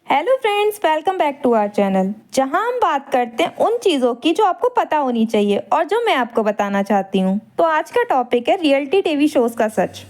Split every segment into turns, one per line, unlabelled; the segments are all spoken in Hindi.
Hello friends, welcome back to our channel जहां हम बात करते हैं उन चीज़ों की जो आपको पता होनी चाहिए और जो मैं आपको बताना चाहती हूं। तो आज का टॉपिक है रियलिटी टीवी शोज़ का सच।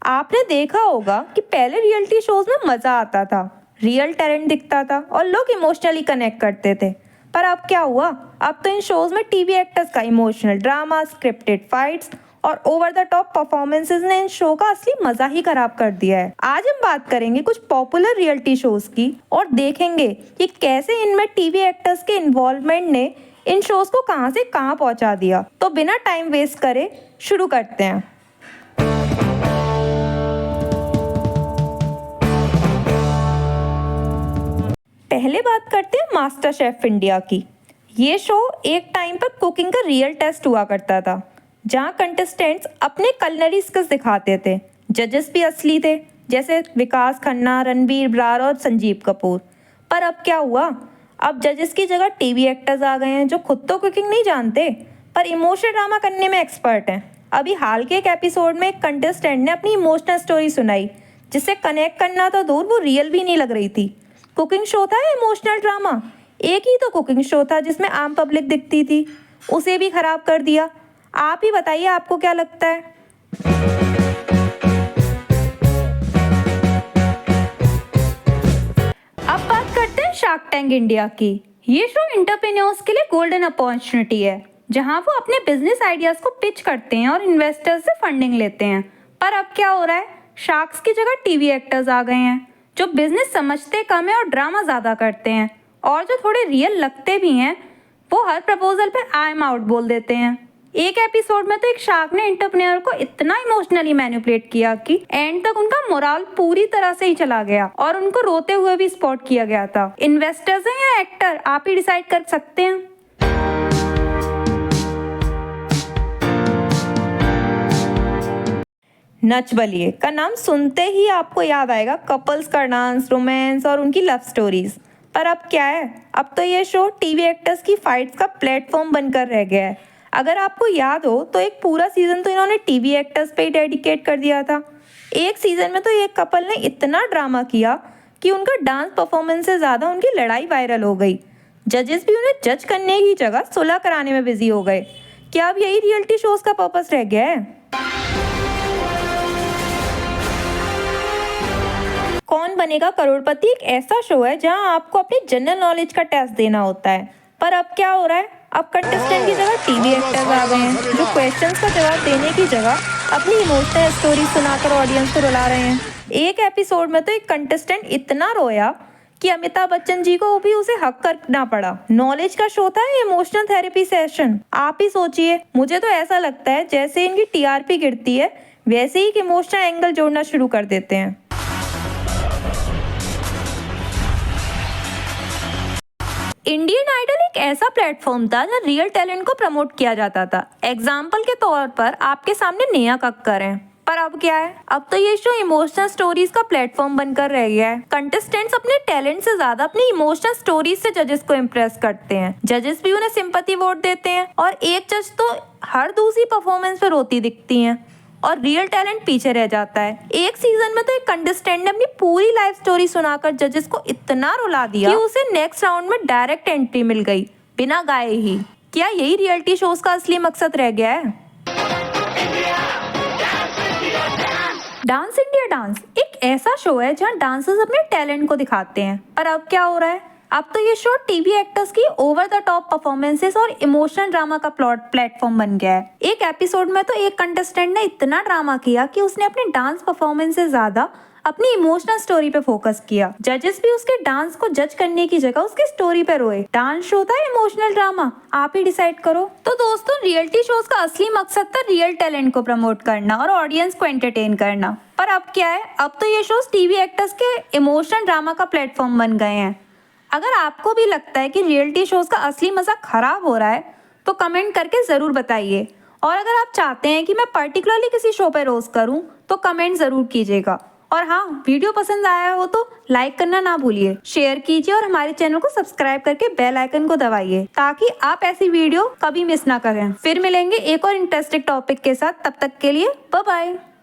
आपने देखा होगा कि पहले रियलिटी शोज़ में मज़ा आता था, रियल टैलेंट दिखता था और लोग इमोशनली कनेक्ट करते थे। पर अब क्या हुआ? अब तो इन शोज़ में टीवी एक्टर्स का इमोशनल ड्रामा, स्क्रिप्टेड फाइट्स और ओवर द टॉप परफॉर्मेंसेस ने इन शो का असली मजा ही खराब कर दिया है। आज हम बात करेंगे कुछ पॉपुलर रियलिटी शोज की और देखेंगे कि कैसे इनमें टीवी एक्टर्स के इन्वॉल्वमेंट ने इन शोज को कहां से कहां पहुंचा दिया। तो बिना टाइम वेस्ट करे शुरू करते हैं। पहले बात करते हैं मास्टर शेफ इंडिया की। ये शो एक टाइम पर कुकिंग का रियल टेस्ट हुआ करता था, जहां कंटेस्टेंट्स अपने कलिनरी स्किल्स दिखाते थे। जजेस भी असली थे, जैसे विकास खन्ना, रणबीर ब्रार और संजीव कपूर। पर अब क्या हुआ? अब जजेस की जगह टीवी एक्टर्स आ गए हैं जो खुद तो कुकिंग नहीं जानते पर इमोशनल ड्रामा करने में एक्सपर्ट हैं। अभी हाल के एक एपिसोड में एक कंटेस्टेंट ने अपनी इमोशनल स्टोरी सुनाई, जिससे कनेक्ट करना तो दूर, वो रियल भी नहीं लग रही थी। कुकिंग शो था या इमोशनल ड्रामा? एक ही तो कुकिंग शो था जिसमें आम पब्लिक दिखती थी, उसे भी खराब कर दिया। आप ही बताइए, आपको क्या लगता है? अब बात करते हैं शार्क टैंक इंडिया की। ये शो एंटरप्रेन्योर्स के लिए गोल्डन अपॉर्चुनिटी है, जहां वो अपने बिजनेस आइडियाज को पिच करते हैं और इन्वेस्टर्स से फंडिंग लेते हैं। पर अब क्या हो रहा है? शार्क्स की जगह टीवी एक्टर्स आ गए हैं जो बिजनेस समझते कम है और ड्रामा ज्यादा करते हैं, और जो थोड़े रियल लगते भी हैं वो हर प्रपोजल पे आई एम आउट बोल देते हैं। एक एपिसोड में तो एक शार्क ने एंटरप्रेन्योर को इतना इमोशनली मैनिपुलेट किया कि एंड तक उनका मोराल पूरी तरह से ही चला गया और उनको रोते हुए भी स्पॉट किया गया था। इन्वेस्टर्स हैं या एक्टर, आप ही डिसाइड कर सकते हैं। नच बलिए का नाम सुनते ही आपको याद आएगा कपल्स का डांस, रोमांस और उनकी लव स्टोरीज। पर अब क्या है? अब तो ये शो टीवी एक्टर्स की फाइट्स का प्लेटफॉर्म बनकर रह गया है। अगर आपको याद हो तो एक पूरा सीजन तो इन्होंने टीवी एक्टर्स पे ही डेडिकेट कर दिया था। एक सीजन में तो एक कपल ने इतना ड्रामा किया कि उनका डांस परफॉर्मेंस से ज़्यादा उनकी लड़ाई वायरल हो गई। जजेस भी उन्हें जज करने की जगह सुलह कराने में बिजी हो गए। क्या अब यही रियलिटी शोज का पर्पस रह गया है? कौन बनेगा करोड़पति एक ऐसा शो है जहां आपको अपनी जनरल नॉलेज का टेस्ट देना होता है। पर अब क्या हो रहा है? अब कंटेस्टेंट की जगह टीवी एक्टर्स आ गए हैं जो क्वेश्चंस का जवाब देने की जगह अपनी इमोशनल स्टोरी सुनाकर ऑडियंस को रुला रहे हैं। एक एपिसोड में तो एक कंटेस्टेंट इतना रोया कि अमिताभ बच्चन जी को भी उसे हक करना पड़ा। नॉलेज का शो था या इमोशनल थेरेपी सेशन? आप ही सोचिए। मुझे तो ऐसा लगता है जैसे इनकी टीआरपी गिरती है वैसे ही इमोशनल एंगल जोड़ना शुरू कर देते हैं। इंडियन आइडल एक ऐसा प्लेटफॉर्म था जहाँ रियल टैलेंट को प्रमोट किया जाता था। एग्जाम्पल के तौर पर आपके सामने नेहा कक्कर हैं। पर अब क्या है? अब तो ये शो इमोशनल स्टोरीज का प्लेटफॉर्म बनकर रह गया है। कंटेस्टेंट्स अपने टैलेंट से ज्यादा अपनी इमोशनल स्टोरीज से जजेस को इम्प्रेस करते हैं। जजेस भी उन्हें सिंपैथी वोट देते हैं और एक जज तो हर दूसरी परफॉर्मेंस पे रोती दिखती हैं और रियल टैलेंट पीछे रह जाता है। एक सीजन में तो एक कंटेस्टेंट ने अपनी पूरी लाइफ स्टोरी सुनाकर जजेस को इतना रुला दिया कि उसे नेक्स्ट राउंड में डायरेक्ट एंट्री मिल गई बिना गाए ही। क्या यही रियलिटी शोज का असली मकसद रह गया है? डांस इंडिया डांस एक ऐसा शो है जहां डांसर्स अपने टैलेंट को दिखाते हैं। पर अब क्या हो रहा है? अब तो ये शो टीवी एक्टर्स की ओवर द टॉप परफॉर्मेंसेस और इमोशनल ड्रामा का प्लॉट प्लेटफॉर्म बन गया है। एक एपिसोड में तो एक कंटेस्टेंट ने इतना ड्रामा किया कि उसने अपने डांस परफॉर्मेंस से ज्यादा अपनी इमोशनल स्टोरी पे फोकस किया। जजेस भी उसके डांस को जज करने की जगह उसकी स्टोरी पे रोए। डांस शो था इमोशनल ड्रामा, आप ही डिसाइड करो। तो दोस्तों, रियलिटी शोज का असली मकसद था रियल टैलेंट को प्रमोट करना और ऑडियंस को एंटरटेन करना। पर अब क्या है? अब तो ये शोज टीवी एक्टर्स के इमोशनल ड्रामा का प्लेटफॉर्म बन गए हैं। अगर आपको भी लगता है कि रियलिटी शोज का असली मजा खराब हो रहा है तो कमेंट करके ज़रूर बताइए। और अगर आप चाहते हैं कि मैं पर्टिकुलरली किसी शो पे रोस्ट करूं तो कमेंट ज़रूर कीजिएगा। और हाँ, वीडियो पसंद आया हो तो लाइक करना ना भूलिए, शेयर कीजिए और हमारे चैनल को सब्सक्राइब करके बेल आइकन को दबाइए ताकि आप ऐसी वीडियो कभी मिस ना करें। फिर मिलेंगे एक और इंटरेस्टिंग टॉपिक के साथ। तब तक के लिए बाय बाय।